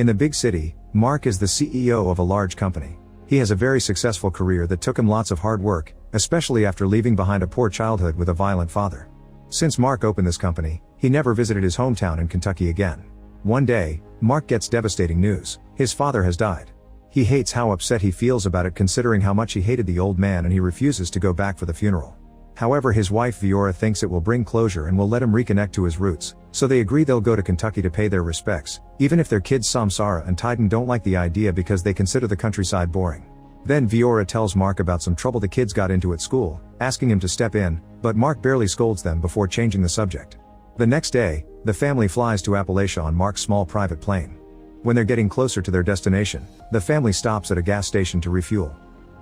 In the big city, Mark is the CEO of a large company. He has a very successful career that took him lots of hard work, especially after leaving behind a poor childhood with a violent father. Since Mark opened this company, he never visited his hometown in Kentucky again. One day, Mark gets devastating news: his father has died. He hates how upset he feels about it, considering how much he hated the old man, and he refuses to go back for the funeral. However, his wife Viora thinks it will bring closure and will let him reconnect to his roots, so they agree they'll go to Kentucky to pay their respects, even if their kids Samsara and Titan don't like the idea because they consider the countryside boring. Then Viora tells Mark about some trouble the kids got into at school, asking him to step in, but Mark barely scolds them before changing the subject. The next day, the family flies to Appalachia on Mark's small private plane. When they're getting closer to their destination, the family stops at a gas station to refuel.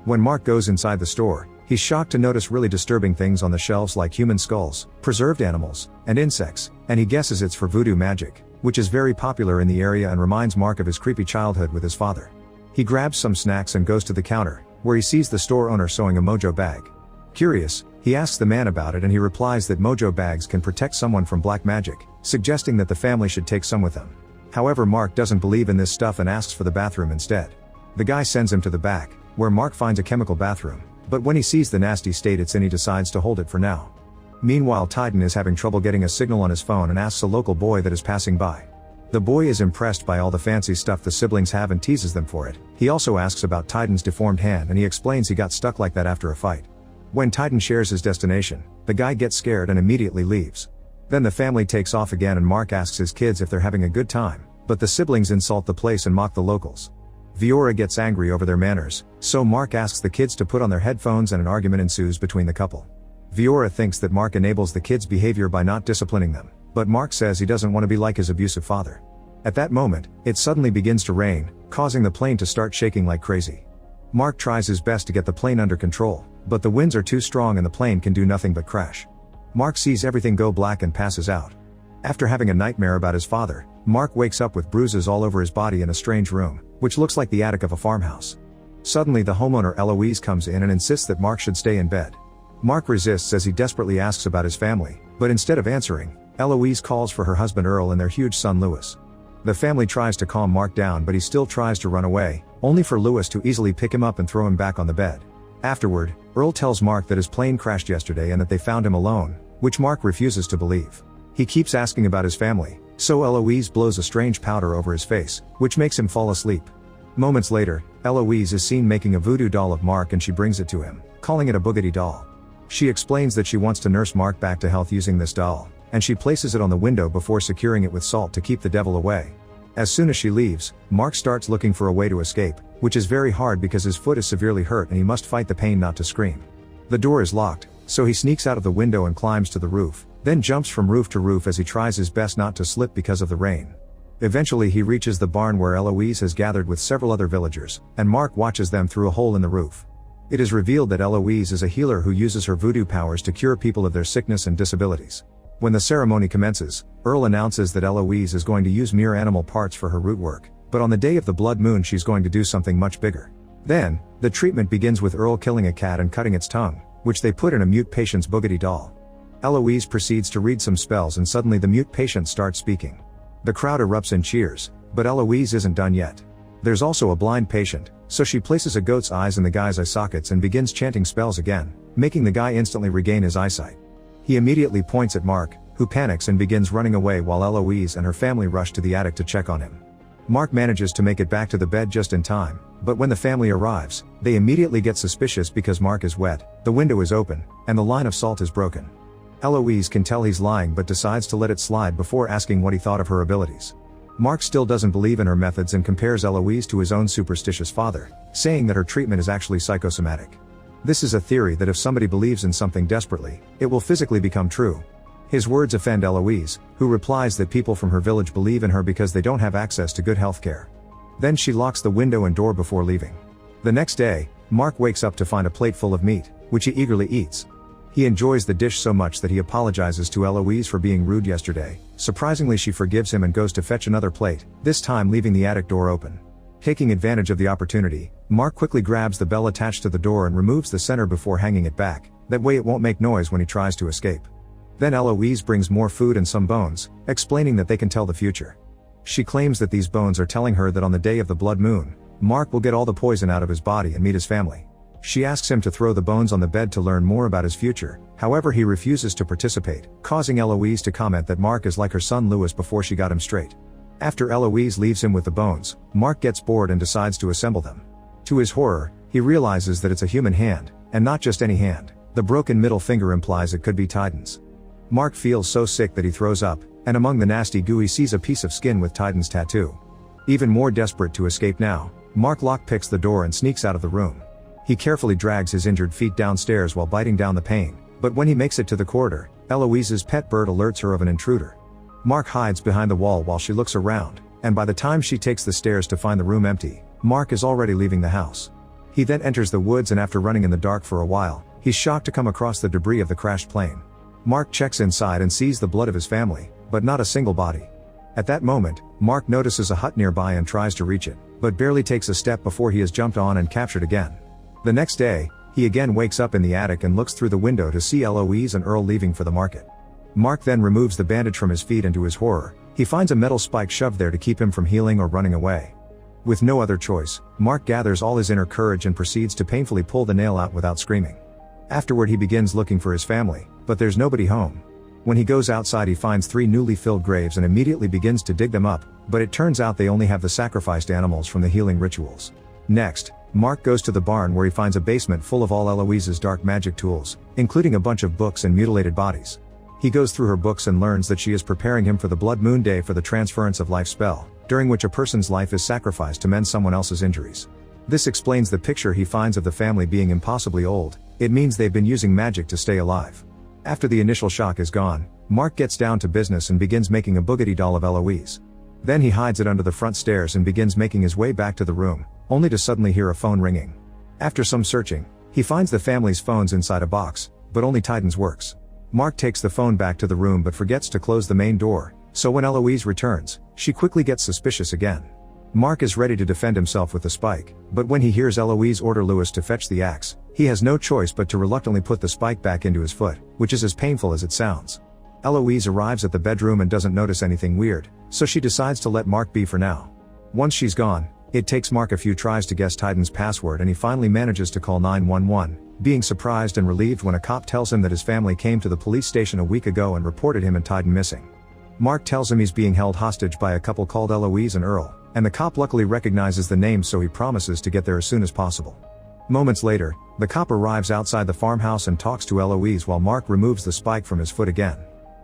When Mark goes inside the store, he's shocked to notice really disturbing things on the shelves like human skulls, preserved animals, and insects, and he guesses it's for voodoo magic, which is very popular in the area and reminds Mark of his creepy childhood with his father. He grabs some snacks and goes to the counter, where he sees the store owner sewing a mojo bag. Curious, he asks the man about it and he replies that mojo bags can protect someone from black magic, suggesting that the family should take some with them. However, Mark doesn't believe in this stuff and asks for the bathroom instead. The guy sends him to the back, where Mark finds a chemical bathroom, but when he sees the nasty state it's in, he decides to hold it for now. Meanwhile, Titan is having trouble getting a signal on his phone and asks a local boy that is passing by. The boy is impressed by all the fancy stuff the siblings have and teases them for it. He also asks about Titan's deformed hand and he explains he got stuck like that after a fight. When Titan shares his destination, the guy gets scared and immediately leaves. Then the family takes off again and Mark asks his kids if they're having a good time, but the siblings insult the place and mock the locals. Viora gets angry over their manners, so Mark asks the kids to put on their headphones and an argument ensues between the couple. Viora thinks that Mark enables the kids' behavior by not disciplining them, but Mark says he doesn't want to be like his abusive father. At that moment, it suddenly begins to rain, causing the plane to start shaking like crazy. Mark tries his best to get the plane under control, but the winds are too strong and the plane can do nothing but crash. Mark sees everything go black and passes out. After having a nightmare about his father, Mark wakes up with bruises all over his body in a strange room, which looks like the attic of a farmhouse. Suddenly the homeowner Eloise comes in and insists that Mark should stay in bed. Mark resists as he desperately asks about his family, but instead of answering, Eloise calls for her husband Earl and their huge son Louis. The family tries to calm Mark down but he still tries to run away, only for Louis to easily pick him up and throw him back on the bed. Afterward, Earl tells Mark that his plane crashed yesterday and that they found him alone, which Mark refuses to believe. He keeps asking about his family, so Eloise blows a strange powder over his face, which makes him fall asleep. Moments later, Eloise is seen making a voodoo doll of Mark and she brings it to him, calling it a boogity doll. She explains that she wants to nurse Mark back to health using this doll, and she places it on the window before securing it with salt to keep the devil away. As soon as she leaves, Mark starts looking for a way to escape, which is very hard because his foot is severely hurt and he must fight the pain not to scream. The door is locked, so he sneaks out of the window and climbs to the roof, then jumps from roof to roof as he tries his best not to slip because of the rain. Eventually he reaches the barn where Eloise has gathered with several other villagers, and Mark watches them through a hole in the roof. It is revealed that Eloise is a healer who uses her voodoo powers to cure people of their sickness and disabilities. When the ceremony commences, Earl announces that Eloise is going to use mere animal parts for her root work, but on the day of the blood moon she's going to do something much bigger. Then, the treatment begins with Earl killing a cat and cutting its tongue, which they put in a mute patient's boogity doll. Eloise proceeds to read some spells and suddenly the mute patient starts speaking. The crowd erupts in cheers, but Eloise isn't done yet. There's also a blind patient, so she places a goat's eyes in the guy's eye sockets and begins chanting spells again, making the guy instantly regain his eyesight. He immediately points at Mark, who panics and begins running away while Eloise and her family rush to the attic to check on him. Mark manages to make it back to the bed just in time, but when the family arrives, they immediately get suspicious because Mark is wet, the window is open, and the line of salt is broken. Eloise can tell he's lying but decides to let it slide before asking what he thought of her abilities. Mark still doesn't believe in her methods and compares Eloise to his own superstitious father, saying that her treatment is actually psychosomatic. This is a theory that if somebody believes in something desperately, it will physically become true. His words offend Eloise, who replies that people from her village believe in her because they don't have access to good health care. Then she locks the window and door before leaving. The next day, Mark wakes up to find a plate full of meat, which he eagerly eats. He enjoys the dish so much that he apologizes to Eloise for being rude yesterday. Surprisingly, she forgives him and goes to fetch another plate, this time leaving the attic door open. Taking advantage of the opportunity, Mark quickly grabs the bell attached to the door and removes the center before hanging it back, that way it won't make noise when he tries to escape. Then Eloise brings more food and some bones, explaining that they can tell the future. She claims that these bones are telling her that on the day of the blood moon, Mark will get all the poison out of his body and meet his family. She asks him to throw the bones on the bed to learn more about his future, however he refuses to participate, causing Eloise to comment that Mark is like her son Louis before she got him straight. After Eloise leaves him with the bones, Mark gets bored and decides to assemble them. To his horror, he realizes that it's a human hand, and not just any hand. The broken middle finger implies it could be Titan's. Mark feels so sick that he throws up, and among the nasty goo he sees a piece of skin with Titan's tattoo. Even more desperate to escape now, Mark lockpicks the door and sneaks out of the room. He carefully drags his injured feet downstairs while biting down the pain, but when he makes it to the corridor, Eloise's pet bird alerts her of an intruder. Mark hides behind the wall while she looks around, and by the time she takes the stairs to find the room empty, Mark is already leaving the house. He then enters the woods, and after running in the dark for a while, he's shocked to come across the debris of the crashed plane. Mark checks inside and sees the blood of his family, but not a single body. At that moment, Mark notices a hut nearby and tries to reach it, but barely takes a step before he is jumped on and captured again. The next day, he again wakes up in the attic and looks through the window to see Eloise and Earl leaving for the market. Mark then removes the bandage from his feet, and to his horror, he finds a metal spike shoved there to keep him from healing or running away. With no other choice, Mark gathers all his inner courage and proceeds to painfully pull the nail out without screaming. Afterward, he begins looking for his family, but there's nobody home. When he goes outside, he finds 3 newly filled graves and immediately begins to dig them up, but it turns out they only have the sacrificed animals from the healing rituals. Next, Mark goes to the barn where he finds a basement full of all Eloise's dark magic tools, including a bunch of books and mutilated bodies. He goes through her books and learns that she is preparing him for the blood moon day for the transference of life spell, during which a person's life is sacrificed to mend someone else's injuries. This explains the picture he finds of the family being impossibly old. It means they've been using magic to stay alive. After the initial shock is gone, Mark gets down to business and begins making a boogity doll of Eloise. Then he hides it under the front stairs and begins making his way back to the room, only to suddenly hear a phone ringing. After some searching, he finds the family's phones inside a box, but only Titan's works. Mark takes the phone back to the room but forgets to close the main door, so when Eloise returns, she quickly gets suspicious again. Mark is ready to defend himself with the spike, but when he hears Eloise order Louis to fetch the axe, he has no choice but to reluctantly put the spike back into his foot, which is as painful as it sounds. Eloise arrives at the bedroom and doesn't notice anything weird, so she decides to let Mark be for now. Once she's gone, it takes Mark a few tries to guess Titan's password, and he finally manages to call 911, being surprised and relieved when a cop tells him that his family came to the police station a week ago and reported him and Titan missing. Mark tells him he's being held hostage by a couple called Eloise and Earl, and the cop luckily recognizes the name, so he promises to get there as soon as possible. Moments later, the cop arrives outside the farmhouse and talks to Eloise while Mark removes the spike from his foot again.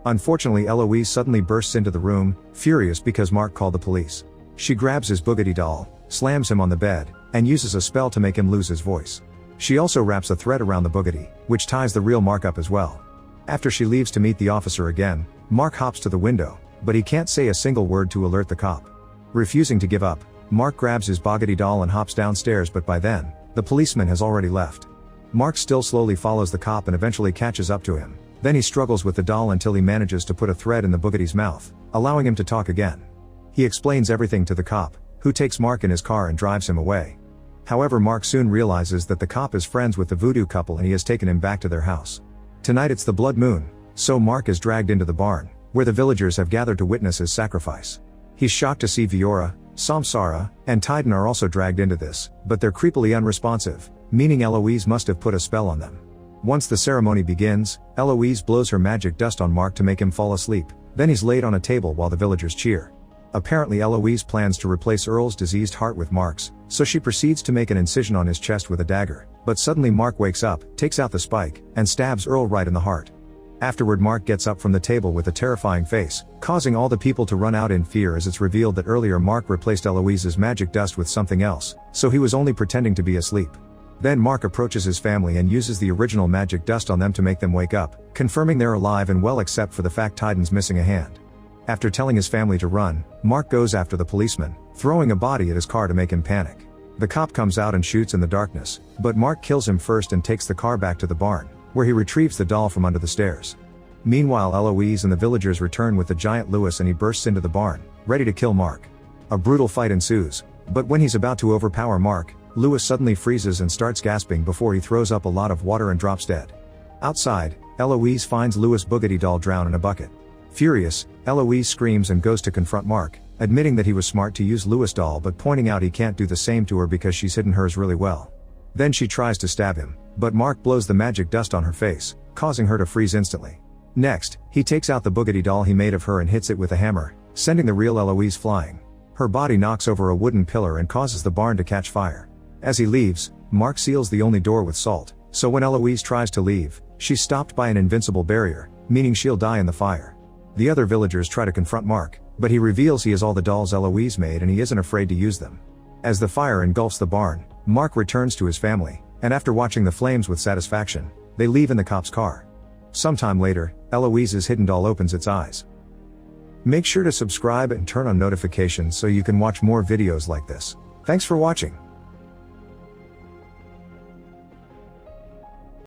Unfortunately, Eloise suddenly bursts into the room, furious because Mark called the police. She grabs his boogity doll, slams him on the bed, and uses a spell to make him lose his voice. She also wraps a thread around the boogity, which ties the real Mark up as well. After she leaves to meet the officer again, Mark hops to the window, but he can't say a single word to alert the cop. Refusing to give up, Mark grabs his boogity doll and hops downstairs, but by then, the policeman has already left. Mark still slowly follows the cop and eventually catches up to him. Then he struggles with the doll until he manages to put a thread in the boogity's mouth, allowing him to talk again. He explains everything to the cop, who takes Mark in his car and drives him away. However, Mark soon realizes that the cop is friends with the voodoo couple and he has taken him back to their house. Tonight it's the blood moon, so Mark is dragged into the barn, where the villagers have gathered to witness his sacrifice. He's shocked to see Viora, Samsara, and Titan are also dragged into this, but they're creepily unresponsive, meaning Eloise must have put a spell on them. Once the ceremony begins, Eloise blows her magic dust on Mark to make him fall asleep, then he's laid on a table while the villagers cheer. Apparently Eloise plans to replace Earl's diseased heart with Mark's, so she proceeds to make an incision on his chest with a dagger, but suddenly Mark wakes up, takes out the spike, and stabs Earl right in the heart. Afterward, Mark gets up from the table with a terrifying face, causing all the people to run out in fear as it's revealed that earlier Mark replaced Eloise's magic dust with something else, so he was only pretending to be asleep. Then Mark approaches his family and uses the original magic dust on them to make them wake up, confirming they're alive and well except for the fact Titan's missing a hand. After telling his family to run, Mark goes after the policeman, throwing a body at his car to make him panic. The cop comes out and shoots in the darkness, but Mark kills him first and takes the car back to the barn, where he retrieves the doll from under the stairs. Meanwhile, Eloise and the villagers return with the giant Louis and he bursts into the barn, ready to kill Mark. A brutal fight ensues, but when he's about to overpower Mark, Louis suddenly freezes and starts gasping before he throws up a lot of water and drops dead. Outside, Eloise finds Louis' boogity doll drowned in a bucket. Furious, Eloise screams and goes to confront Mark, admitting that he was smart to use Louis' doll but pointing out he can't do the same to her because she's hidden hers really well. Then she tries to stab him, but Mark blows the magic dust on her face, causing her to freeze instantly. Next, he takes out the boogity doll he made of her and hits it with a hammer, sending the real Eloise flying. Her body knocks over a wooden pillar and causes the barn to catch fire. As he leaves, Mark seals the only door with salt, so when Eloise tries to leave, she's stopped by an invincible barrier, meaning she'll die in the fire. The other villagers try to confront Mark, but he reveals he has all the dolls Eloise made and he isn't afraid to use them. As the fire engulfs the barn, Mark returns to his family, and after watching the flames with satisfaction, they leave in the cop's car. Sometime later, Eloise's hidden doll opens its eyes. Make sure to subscribe and turn on notifications so you can watch more videos like this. Thanks for watching.